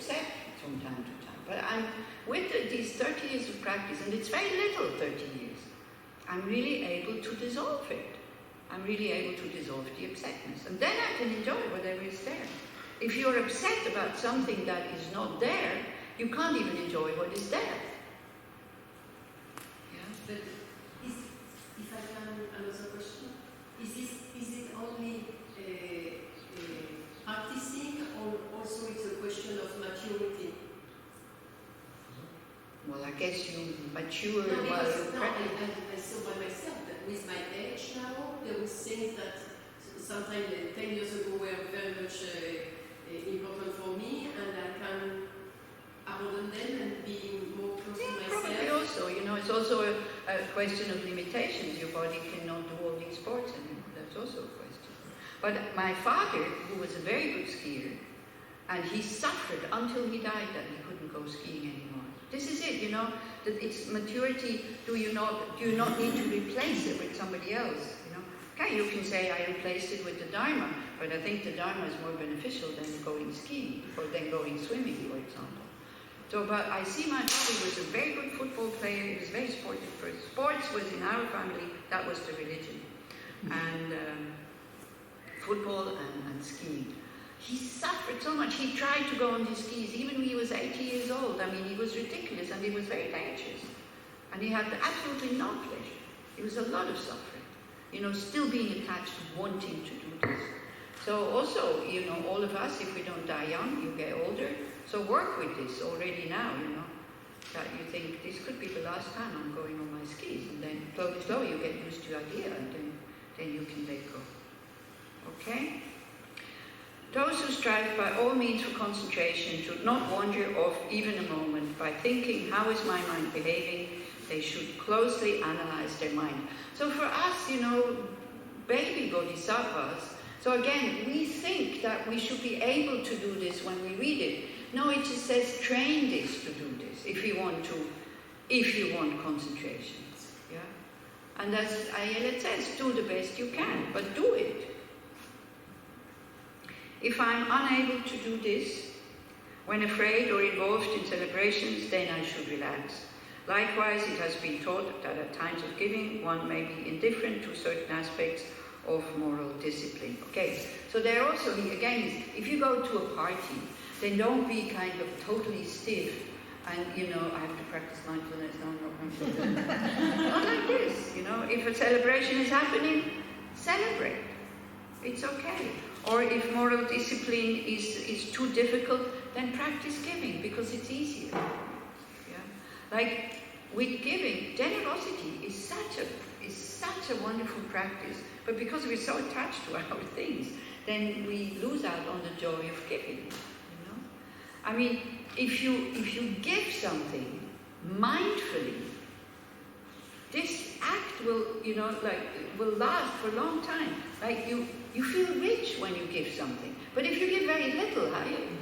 upset from time to time. But with these 30 years of practice, and it's very little, 30 years, I'm really able to dissolve it. I'm really able to dissolve the upsetness. And then I can enjoy whatever is there. If you're upset about something that is not there, you can't even enjoy what is there. Yeah? But if I can, another question, is it only practicing, or also it's a question of maturity? Well, I guess you mature while you practice. I saw by myself that with my age now, there were things that sometimes 10 years ago were very much important for me, and I can abandon them and be more close to myself. Probably also, it's also a question of limitations. Your body cannot do all these sports, and that's also a question. But my father, who was a very good skier, and he suffered until he died that he couldn't go skiing anymore. This is it, that it's maturity. Do you not need to replace it with somebody else? Okay, you can say I replaced it with the Dharma, but I think the Dharma is more beneficial than going skiing or than going swimming, for example. So, but I see my father was a very good football player. He was a very sportive person. Sports was in our family, that was the religion. And football and skiing. He suffered so much. He tried to go on his skis, even when he was 80 years old. I mean, he was ridiculous, and he was very dangerous. And he had absolutely no pleasure. It was a lot of suffering. Still being attached to wanting to do this. So also, all of us, if we don't die young, you get older. So work with this already now, that you think, this could be the last time I'm going on my skis. And then slowly you get used to the idea, and then you can let go. Okay? Those who strive by all means for concentration should not wander off even a moment by thinking, how is my mind behaving? They should closely analyze their mind. So for us, baby bodhisattvas, so again, we think that we should be able to do this when we read it. No, it just says train this to do this if you want concentration. Yeah? And it says do the best you can, but do it. If I'm unable to do this, when afraid or involved in celebrations, then I should relax. Likewise, it has been taught that at times of giving, one may be indifferent to certain aspects of moral discipline. Okay, so there also, again, if you go to a party, then don't be kind of totally stiff and, I have to practice mindfulness, no, I'm not mindfulness. Not like this, if a celebration is happening, celebrate. It's okay. Or if moral discipline is too difficult, then practice giving, because it's easier. Yeah? Like with giving, generosity is such a wonderful practice, but because we're so attached to our things, then we lose out on the joy of giving. I mean, if you give something mindfully, this act will, will last for a long time. Like you feel rich when you give something. But if you give very little,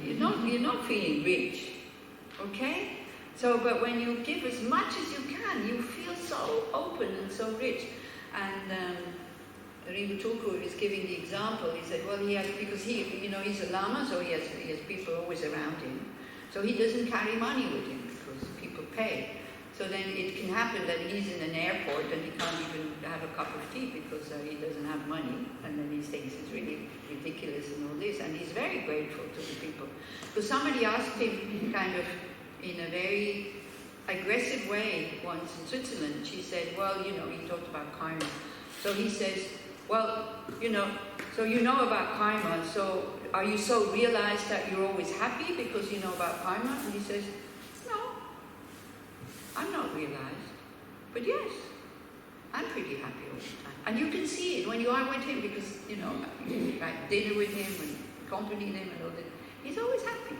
you're not feeling rich. Okay? So, but when you give as much as you can, you feel so open and so rich. And Rinpoche is giving the example. He said, well, because he's a lama, so he has people always around him. So he doesn't carry money with him because people pay. So then it can happen that he's in an airport and he can't even have a cup of tea because he doesn't have money. And then he thinks it's really ridiculous and all this. And he's very grateful to the people. So somebody asked him kind of in a very aggressive way once in Switzerland. She said, well, he talked about karma. So he says, well, so you know about karma, so are you so realized that you're always happy because you know about karma? And he says, no, I'm not realized, but yes, I'm pretty happy all the time. And you can see it when you are with him because, you like dinner with him and accompany him and all that. He's always happy.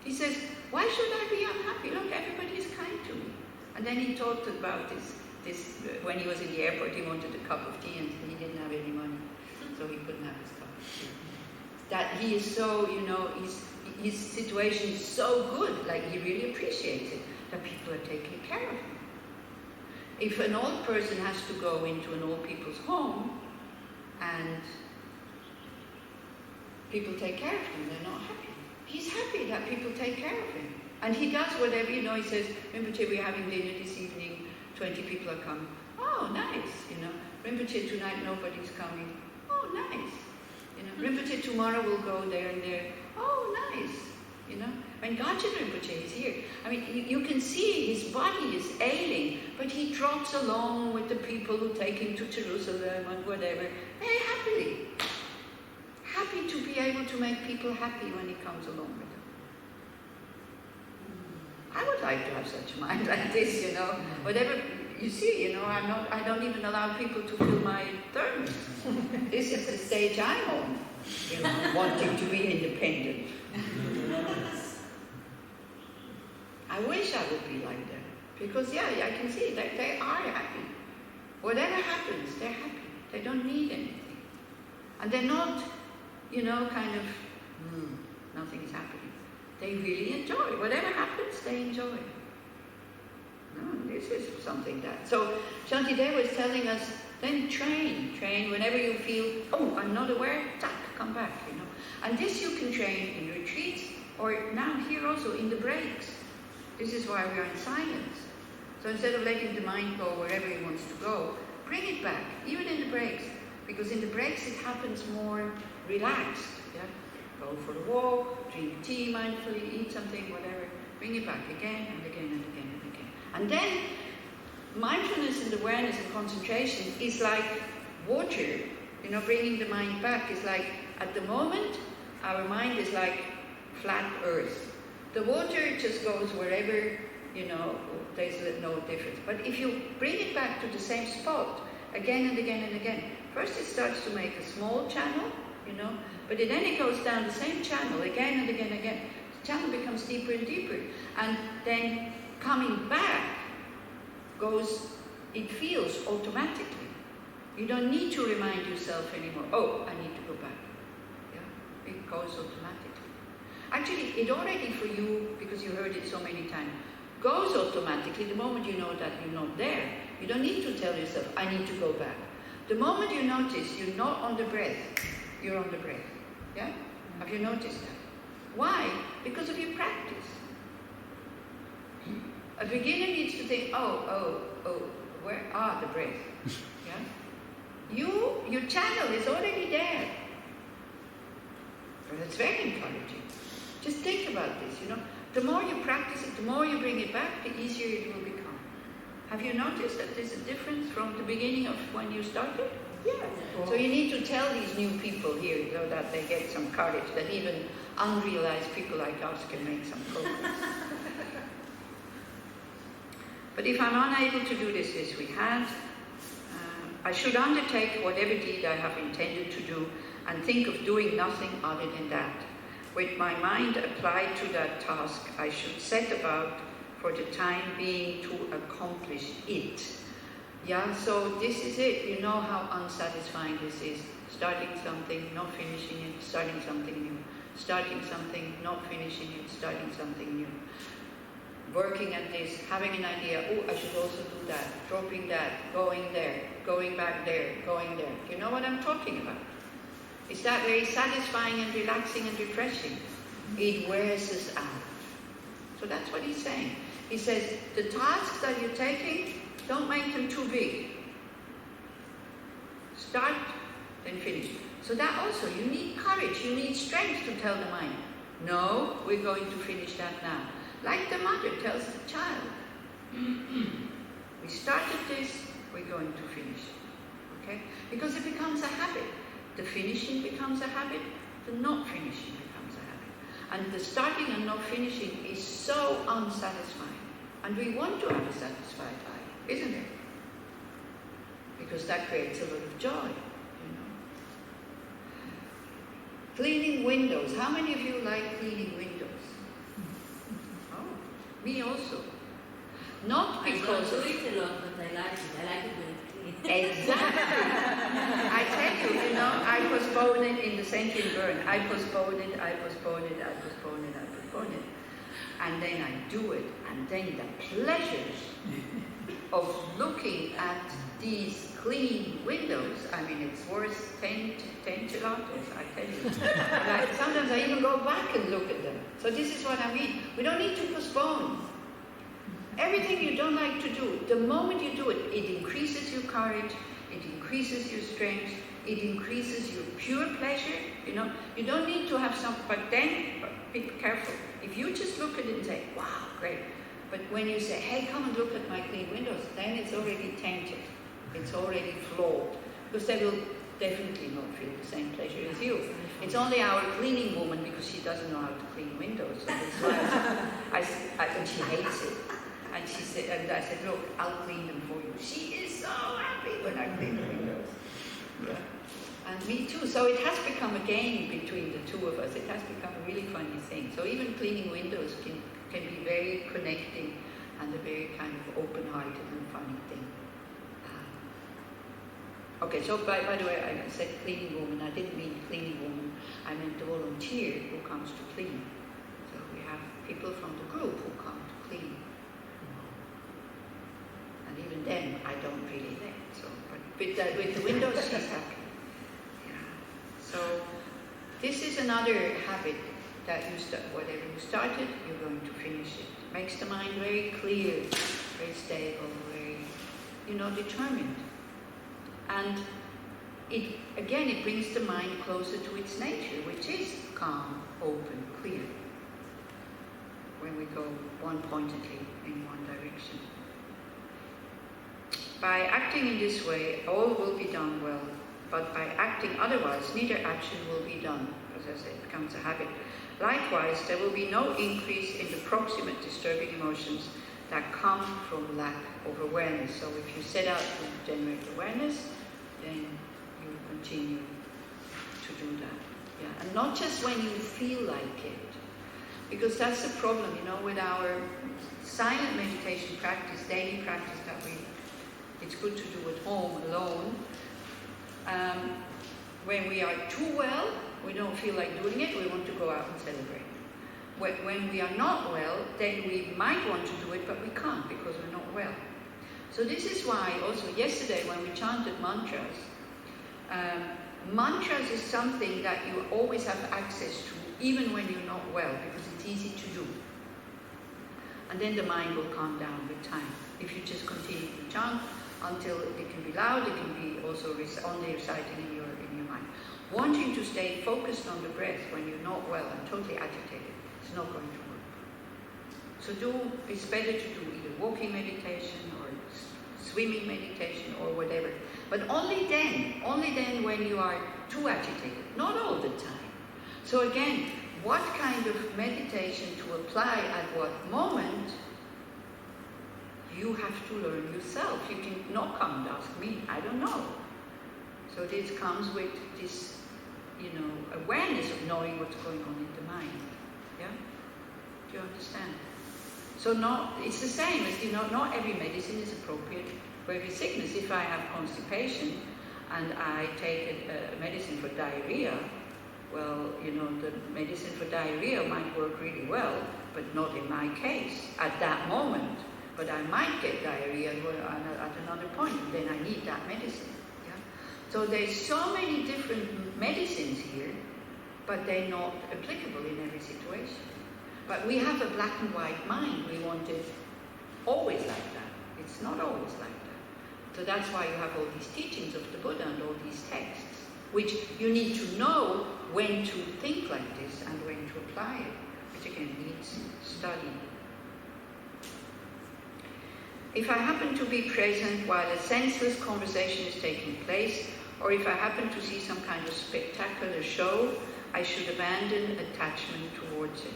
He says, why should I be unhappy? Look, everybody is kind to me. And then he talked about this when he was in the airport, he wanted a cup of tea and he didn't have any money, so he couldn't have his cup of tea. That he is so, his situation is so good, like he really appreciates it, that people are taking care of him. If an old person has to go into an old people's home and people take care of him, they're not happy. he's happy that people take care of him. And he does whatever, he says, Rinpoche, we're having dinner this evening, 20 people are coming. Oh, nice, Rinpoche, tonight nobody's coming. Oh, nice. Rinpoche, tomorrow we'll go there and there. Oh, nice. When Gachin Rinpoche is here, I mean, you can see his body is ailing, but he trots along with the people who take him to Jerusalem and whatever, very happily. Happy to be able to make people happy when he comes along with them. I would like to have such a mind like this, Whatever, you see, I don't even allow people to fill my thermos. This is the stage I'm on, wanting to be independent. I wish I would be like that. Because, I can see that they are happy. Whatever happens, they're happy. They don't need anything. And they're not, nothing is happening. They really enjoy. Whatever happens, they enjoy. This is something that... So, Shantideva was telling us, then train. Train whenever you feel, oh, I'm not aware, come back, And this you can train in retreats, or now here also in the breaks. This is why we are in silence. So instead of letting the mind go wherever it wants to go, bring it back, even in the breaks. Because in the breaks it happens more relaxed. Go for a walk, drink tea mindfully, eat something, whatever. Bring it back again and again and again and again. And then mindfulness and awareness and concentration is like water. Bringing the mind back is like, at the moment, our mind is like flat earth. The water just goes wherever, there's no difference. But if you bring it back to the same spot again and again and again, first it starts to make a small channel, but then it goes down the same channel again and again and again. The channel becomes deeper and deeper. And then coming back it feels automatically. You don't need to remind yourself anymore, oh, I need to go back. It goes automatically. Actually, it already for you, because you heard it so many times, goes automatically the moment you know that you're not there. You don't need to tell yourself, I need to go back. The moment you notice you're not on the breath, you're on the breath. Yeah? Have you noticed that? Why? Because of your practice. A beginner needs to think, where are the breath? Yeah? Your channel is already there. But it's very encouraging. Just think about this, The more you practice it, the more you bring it back, the easier it will become. Have you noticed that there's a difference from the beginning of when you started? Yeah. So you need to tell these new people here so that they get some courage, that even unrealized people like us can make some progress. But if I'm unable to do this week, I should undertake whatever deed I have intended to do and think of doing nothing other than that. With my mind applied to that task, I should set about for the time being to accomplish it. Yeah, so this is it. You know how unsatisfying this is. Starting something, not finishing it, starting something new. Starting something, not finishing it, starting something new. Working at this, having an idea, oh, I should also do that, dropping that, going there, going back there, going there. You know what I'm talking about? Is that very satisfying and relaxing and refreshing? It wears us out. So that's what he's saying. He says, the tasks that you're taking, don't make them too big. Start, then finish. So that also, you need courage, you need strength to tell the mind, no, we're going to finish that now. Like the mother tells the child, we started this, we're going to finish. Okay? Because it becomes a habit. The finishing becomes a habit, the not finishing becomes a habit. And the starting and not finishing is so unsatisfying. And we want to have a satisfied life, isn't it? Because that creates a lot of joy, Cleaning windows. How many of you like cleaning windows? Oh, me also. Not because I don't do it a lot, but I like it. I like it when it's clean. Exactly. I tell you, I postponed it in the Sentient Burn. I postponed it. And then I do it. And then the pleasures of looking at these clean windows, I mean, it's worth 10 gelatos, I tell you. Like, sometimes I even go back and look at them. So this is what I mean. We don't need to postpone. Everything you don't like to do, the moment you do it, it increases your courage, it increases your strength, it increases your pure pleasure, you know. You don't need to have some, but then, be careful. If you just look at it and say, wow, great. But when you say, hey, come and look at my clean windows, then it's already tainted. It's already flawed. Because they will definitely not feel the same pleasure as you. It's only our cleaning woman, because she doesn't know how to clean windows. So that's why and she hates it. And she said, and I said, look, I'll clean them for you. She is so happy when I clean the windows. Yeah. And me too. So it has become a game between the two of us. It has become a really funny thing. So even cleaning windows can be very connecting and a very kind of open-hearted and funny thing. Okay, so by the way, I said cleaning woman. I didn't mean cleaning woman. I meant the volunteer who comes to clean. So we have people from the group who come to clean. And even then, I don't really let. So, but with the windows, she's happy. Yeah. So this is another habit that whatever you started, you're going to finish it. Makes the mind very clear, very stable, very, determined. And it brings the mind closer to its nature, which is calm, open, clear. When we go one-pointedly in one direction. By acting in this way, all will be done well. But by acting otherwise, neither action will be done. As I said, it becomes a habit. Likewise, there will be no increase in the proximate disturbing emotions that come from lack of awareness. So if you set out to generate awareness, then you continue to do that. Yeah. And not just when you feel like it. Because that's the problem, with our silent meditation practice, daily practice that it's good to do at home alone. When we are too well, we don't feel like doing it, we want to go out and celebrate. When we are not well, then we might want to do it, but we can't because we're not well. So this is why also yesterday when we chanted mantras, mantras is something that you always have access to, even when you're not well, because it's easy to do. And then the mind will calm down with time. If you just continue to chant until it can be loud, it can be also only reciting in your mind. Wanting to stay focused on the breath when you're not well and totally agitated, it's not going to work. So it's better to do either walking meditation or swimming meditation or whatever. But only then when you are too agitated, not all the time. So again, what kind of meditation to apply at what moment, you have to learn yourself. You can not come and ask me, I don't know. So this comes with this, awareness of knowing what's going on in the mind. Yeah? Do you understand? So it's the same as, not every medicine is appropriate for every sickness. If I have constipation and I take a medicine for diarrhea, well, the medicine for diarrhea might work really well, but not in my case at that moment. But I might get diarrhea at another point, and then I need that medicine. Yeah? So there's so many different medicines here, but they're not applicable in every situation. But we have a black and white mind. We want it always like that. It's not always like that. So that's why you have all these teachings of the Buddha and all these texts, which you need to know when to think like this and when to apply it, which again needs study. If I happen to be present while a senseless conversation is taking place, or if I happen to see some kind of spectacular show, I should abandon attachment towards it.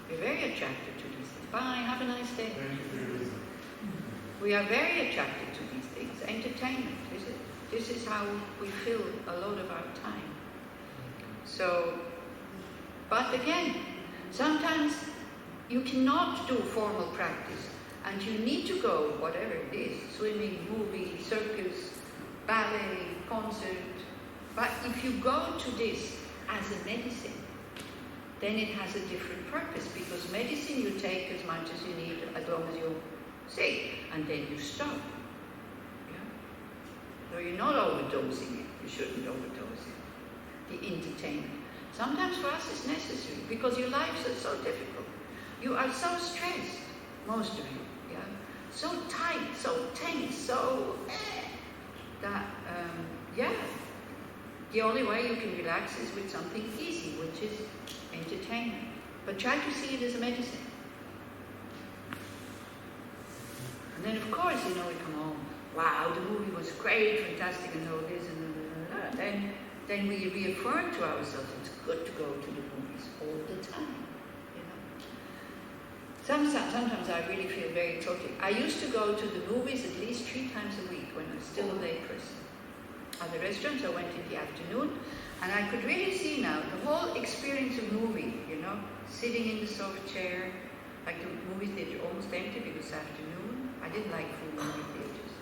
We're very attracted to these things. Bye, have a nice day. We are very attracted to these things. Entertainment, is it? This is how we fill a lot of our time. So, but again, sometimes you cannot do formal practice, and you need to go, whatever it is, swimming, movie, circus, ballet, concert. But if you go to this as a medicine, then it has a different purpose, because medicine you take as much as you need, as long as you say, and then you stop. Yeah? So you're not overdosing it. You shouldn't overdose it. The entertainment. Sometimes for us it's necessary because your lives are so difficult. You are so stressed, most of you. Yeah? So tight, so tense, so that yeah. The only way you can relax is with something easy, which is entertainment. But try to see it as a medicine. And then, of course, you know, we come home. Wow, the movie was great, fantastic, and all this, and then we reaffirm to ourselves it's good to go to the movies all the time. You know. Sometimes I really feel very totally. I used to go to the movies at least 3 times a week when I was still a lay person. At the restaurants, I went in the afternoon, and I could really see now the whole experience of movie, you know, sitting in the soft chair, like the movie theater almost empty because it's afternoon. I didn't like full movie theaters.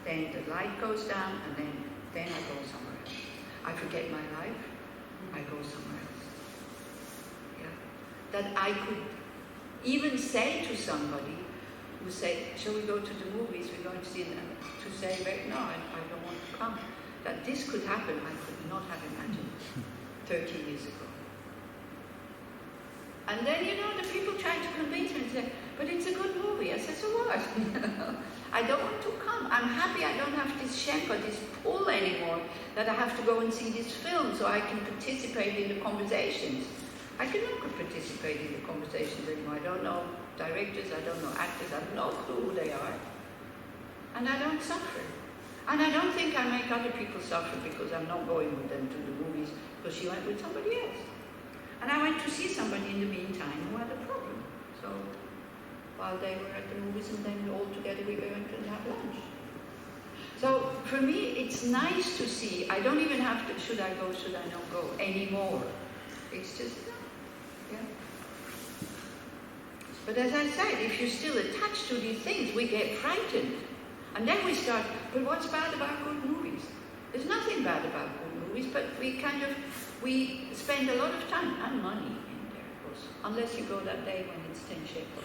Then the light goes down, and then I go somewhere else. I forget my life, I go somewhere else. Yeah. That I could even say to somebody who say, shall we go to the movies, we're going to see it, and to say, no, I don't want to come. That this could happen, I could not have imagined 30 years ago. And then, you know, the people try to convince me and say, but it's a good movie. I said, so what? I don't want to come. I'm happy I don't have this shepherd, this pull anymore, that I have to go and see this film so I can participate in the conversations. I cannot participate in the conversations anymore. I don't know directors, I don't know actors, I have no clue who they are. And I don't suffer. And I don't think I make other people suffer because I'm not going with them to the movies because she went with somebody else. And I went to see somebody in the meantime who had a problem. So while they were at the movies, and then all together we went and had lunch. So for me, it's nice to see. I don't even have to, should I go, should I not go anymore. It's just, yeah. But as I said, if you're still attached to these things, we get frightened. And then we start, but what's bad about good movies? There's nothing bad about good movies, but we spend a lot of time and money in there, of course. Unless you go that day when it's 10 shekels.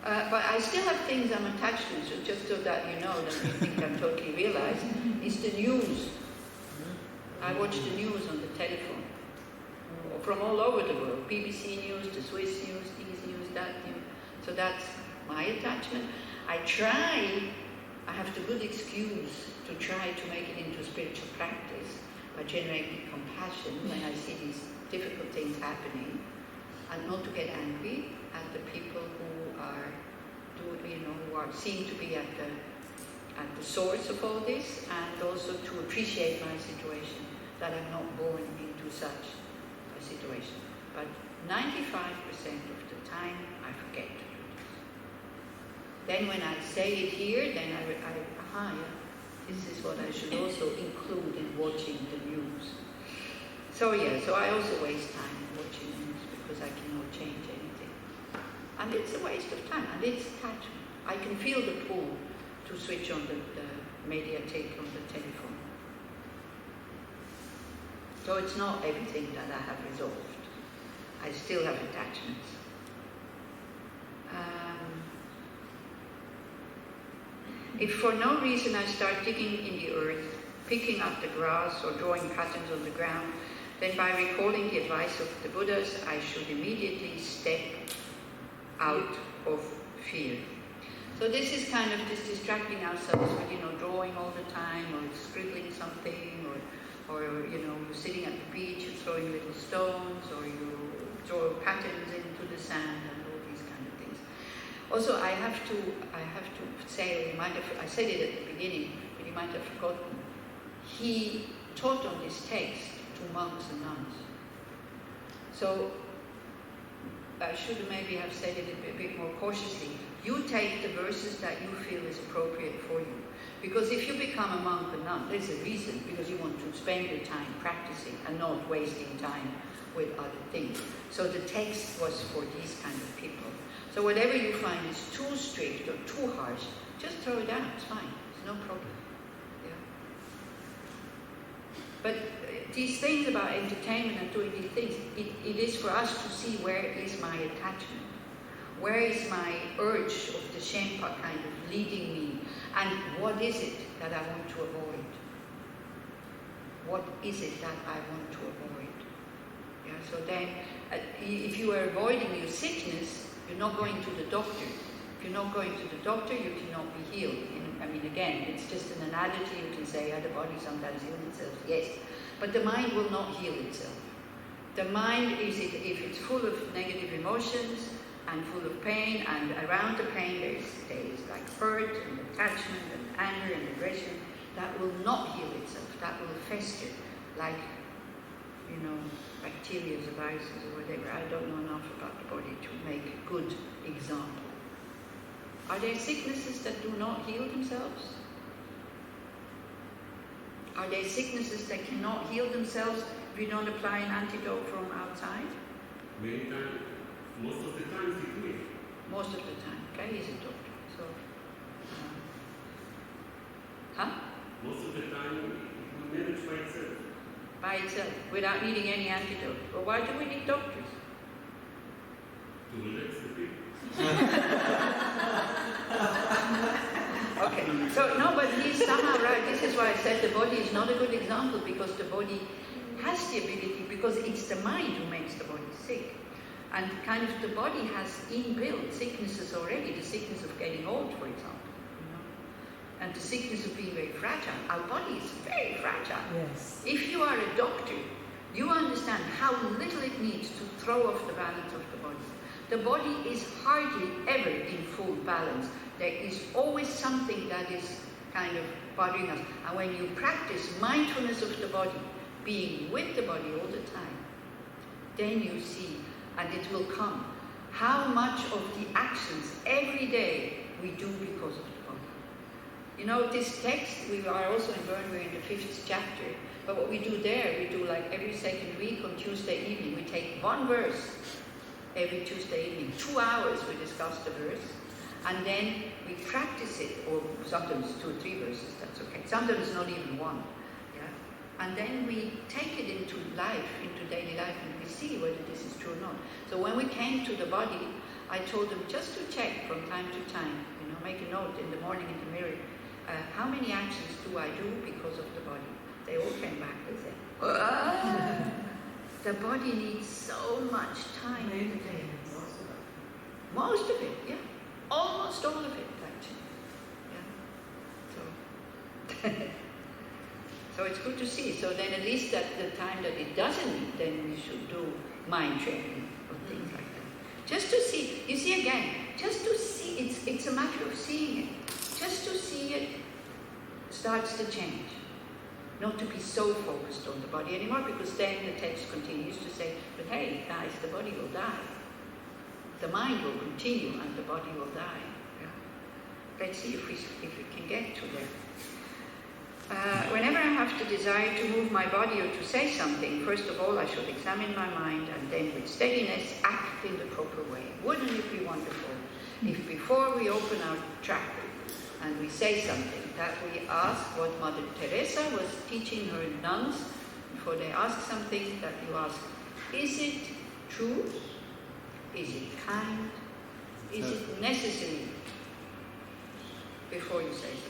But I still have things I'm attached to, so just so that you know, that you think I'm totally realized, is the news. I watch the news on the telephone. From all over the world, BBC News, the Swiss News, these news, that news. So that's my attachment. I have the good excuse to try to make it into spiritual practice by generating compassion when I see these difficult things happening, and not to get angry at the people who are, who seem to be at the source of all this, and also to appreciate my situation, that I'm not born into such a situation. But 95% of the time, I forget to do this. Then when I say it here, then this is what I should also include in watching the news. So I also waste time watching news because I cannot change anything. And it's a waste of time, and it's attachment. I can feel the pull to switch on the mediatek on the telephone. So it's not everything that I have resolved. I still have attachments. If for no reason I start digging in the earth, picking up the grass or drawing patterns on the ground, then by recalling the advice of the Buddhas, I should immediately step out of fear. So this is kind of just distracting ourselves with, drawing all the time, or scribbling something, or you're sitting at the beach and throwing little stones, or you draw patterns into the sand and all these kind of things. Also, I have to say, I said it at the beginning, but you might have forgotten. He taught on this text to monks and nuns. So I should maybe have said it a bit more cautiously. You take the verses that you feel is appropriate for you. Because if you become a monk or nun, there's a reason, because you want to spend your time practicing and not wasting time with other things. So the text was for these kind of people. So whatever you find is too strict or too harsh, just throw it out, it's fine, it's no problem. Yeah. But these things about entertainment and doing these things, it is for us to see where is my attachment, where is my urge of the Shenpa kind of leading me, and what is it that I want to avoid? What is it that I want to avoid? Yeah, so then, if you are avoiding your sickness, you're not going to the doctor. If you're not going to the doctor, you cannot be healed. I mean, again, it's just an analogy. You can say, the body sometimes heals itself. Yes, but the mind will not heal itself. The mind is, if it's full of negative emotions and full of pain, and around the pain there is like hurt and attachment and anger and aggression, that will not heal itself. That will fester like, bacteria or viruses or whatever. I don't know enough about the body to make a good example. Are there sicknesses that do not heal themselves? Are there sicknesses that cannot heal themselves if you don't apply an antidote from outside? Many times, most of the times it will. Most of the time, okay, he's a doctor. So, Most of the time it will manage by itself. By itself, without needing any antidote. Well, why do we need doctors? To relax the people. Okay, so no, but he's somehow right. This is why I said the body is not a good example, because the body has the ability, because it's the mind who makes the body sick. And kind of the body has inbuilt sicknesses already, the sickness of getting old, for example. And the sickness of being very fragile. Our body is very fragile. Yes. If you are a doctor, you understand how little it needs to throw off the balance of the body. The body is hardly ever in full balance. There is always something that is kind of bothering us. And when you practice mindfulness of the body, being with the body all the time, then you see, and it will come, how much of the actions every day we do because of the body. This text, we are also in Bern, we're in the 5th chapter, but what we do there, we do like every second week on Tuesday evening, we take one verse every Tuesday evening, 2 hours we discuss the verse, and then we practice it, or sometimes 2 or 3 verses, that's okay, sometimes not even one, yeah? And then we take it into life, into daily life, and we see whether this is true or not. So when we came to the body, I told them just to check from time to time, make a note in the morning in the mirror, how many actions do I do because of the body? They all came back and said, the body needs so much time. Most of it, yeah. Almost all of it, actually. Yeah. So it's good to see. So then at least at the time that it doesn't need, then we should do mind training or things like that. Just to see, you see again, just to see, it's a matter of seeing it. Just to see it starts to change. Not to be so focused on the body anymore, because then the text continues to say, but hey, guys, the body will die. The mind will continue and the body will die. Yeah? Let's see if we can get to there. Whenever I have the desire to move my body or to say something, first of all, I should examine my mind and then with steadiness act in the proper way. Wouldn't it be wonderful if before we open our trap and we say something, that we ask what Mother Teresa was teaching her nuns before they ask something, that you ask, is it true? Is it kind? Is it necessary? Before you say something.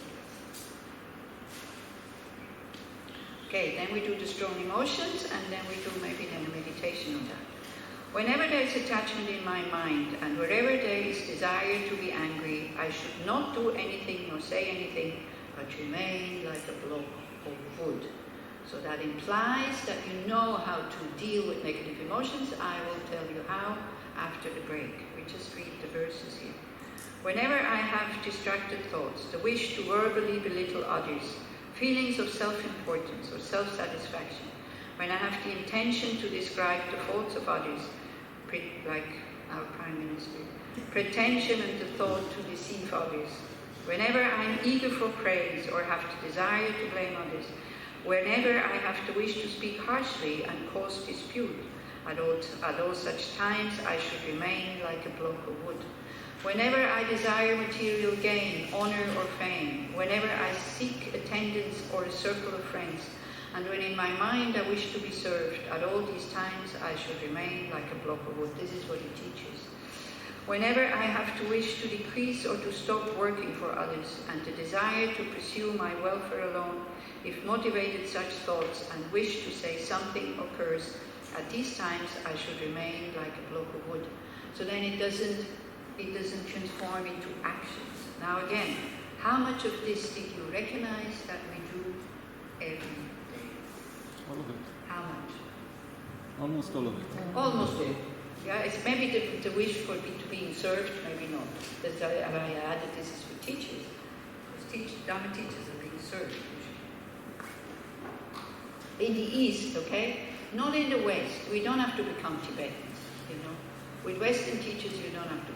Okay, then we do the strong emotions, and then we do maybe then a meditation on that. Whenever there is attachment in my mind, and wherever there is desire to be angry, I should not do anything nor say anything, but remain like a block of wood. So that implies that you know how to deal with negative emotions. I will tell you how after the break. We just read the verses here. Whenever I have distracted thoughts, the wish to verbally belittle others, feelings of self-importance or self-satisfaction, when I have the intention to describe the faults of others, like our Prime Minister, pretension and the thought to deceive others, whenever I am eager for praise or have the desire to blame others, whenever I have the wish to speak harshly and cause dispute, at all such times I should remain like a block of wood. Whenever I desire material gain, honor or fame, whenever I seek attendance or a circle of friends, And when in my mind I wish to be served, at all these times I should remain like a block of wood. This is what he teaches. Whenever I have to wish to decrease or to stop working for others, and the desire to pursue my welfare alone, if motivated such thoughts and wish to say something occurs, at these times I should remain like a block of wood. So then it doesn't transform into actions. Now again, how much of this did you recognize that we do every day? All of it. How much? Almost all of it. Almost all. Yeah, it's maybe the wish for being served, maybe not. That's why I added this is for teachers. Because Dharma teachers are being served usually. In the East, okay? Not in the West. We don't have to become Tibetans, you know. With Western teachers, you don't have to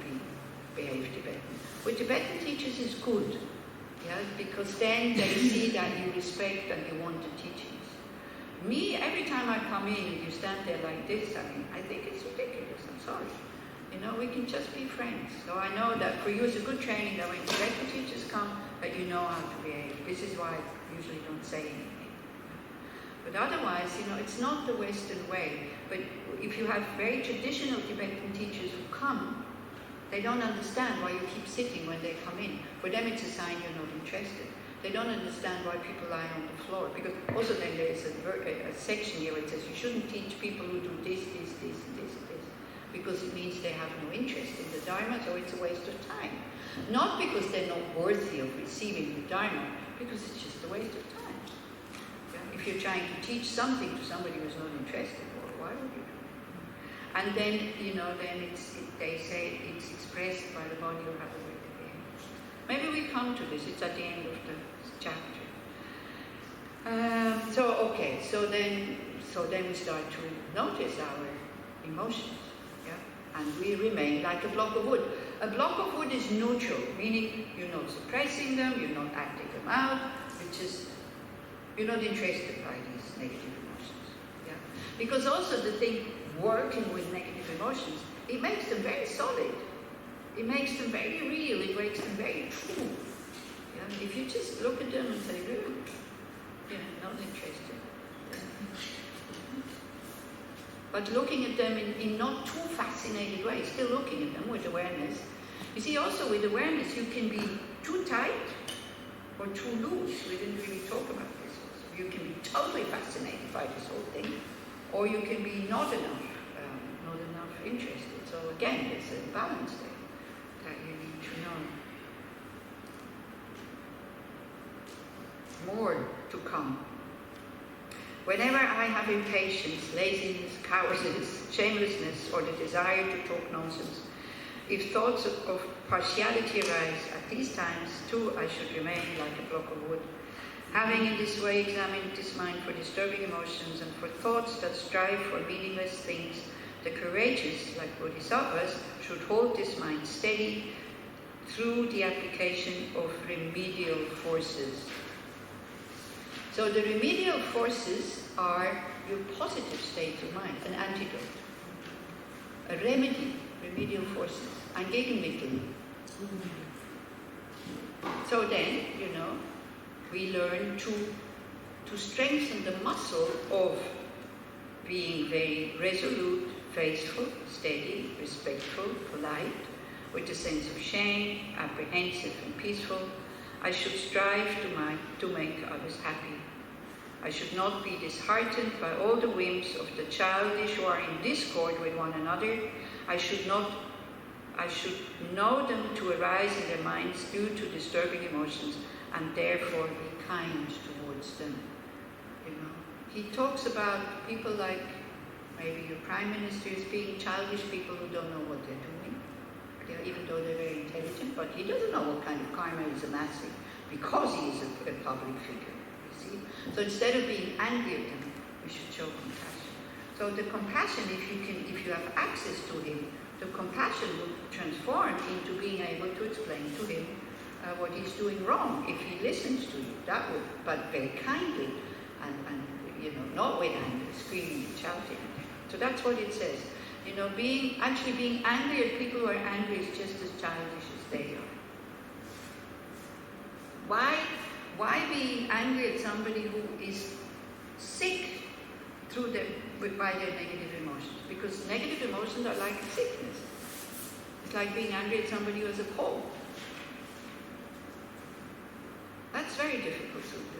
behave Tibetan. With Tibetan teachers, it's good, yeah, because then they see that you respect and you want the teachings. Me, every time I come in and you stand there like this, I think it's ridiculous. I'm sorry. You know, we can just be friends. So I know that for you it's a good training that when Tibetan teachers come, that you know how to behave. This is why I usually don't say anything. But otherwise, you know, it's not the Western way. But if you have very traditional Tibetan teachers who come, they don't understand why you keep sitting when they come in. For them, it's a sign you're not interested. They don't understand why people lie on the floor. Because also then there's a section here where it says you shouldn't teach people who do this, and this. Because it means they have no interest in the Dharma, so it's a waste of time. Not because they're not worthy of receiving the Dharma, because it's just a waste of time. Yeah? If you're trying to teach something to somebody who's not interested, well, why would you do it? And then, you know, they say it's expressed by the body or how the way they behave. Maybe we come to this, it's at the end of the chapter. So then we start to notice our emotions, yeah? And we remain like a block of wood. A block of wood is neutral, meaning you're not suppressing them, you're not acting them out, you're not interested by these negative emotions, yeah? Because also the thing, working with negative emotions, it makes them very solid. It makes them very real. It makes them very true. Yeah? If you just look at them and say, not interested. Yeah. But looking at them in not too fascinated way, still looking at them with awareness. You see, also with awareness, you can be too tight or too loose. We didn't really talk about this also. You can be totally fascinated by this whole thing, or you can be not enough interested. So again, there's a balance there that you need to know. More to come. Whenever I have impatience, laziness, cowardice, shamelessness, or the desire to talk nonsense, if thoughts of partiality arise, at these times too I should remain like a block of wood. Having in this way examined this mind for disturbing emotions and for thoughts that strive for meaningless things, the courageous, like Bodhisattvas, should hold this mind steady through the application of remedial forces. So the remedial forces are your positive state of mind, an antidote, a remedy, remedial forces, ein Gegenmittel. So then, we learn to strengthen the muscle of being very resolute, faithful, steady, respectful, polite, with a sense of shame, apprehensive and peaceful. I should strive to make others happy. I should not be disheartened by all the whims of the childish who are in discord with one another. I should know them to arise in their minds due to disturbing emotions, and therefore be kind towards them. He talks about people like maybe your prime minister as being childish people who don't know what they're doing, even though they're very intelligent, but he doesn't know what kind of karma he's amassing because he is a public figure, you see. So instead of being angry at him, we should show compassion. So the compassion, if you have access to him, the compassion will transform into being able to explain to him what he's doing wrong. If he listens to you, that would, but very kindly, and not with anger, screaming and shouting. So that's what it says. Being angry at people who are angry is just as childish as they are. Why being angry at somebody who is sick by their negative emotions, because negative emotions are like sickness. It's like being angry at somebody who has a cold. That's very difficult to do.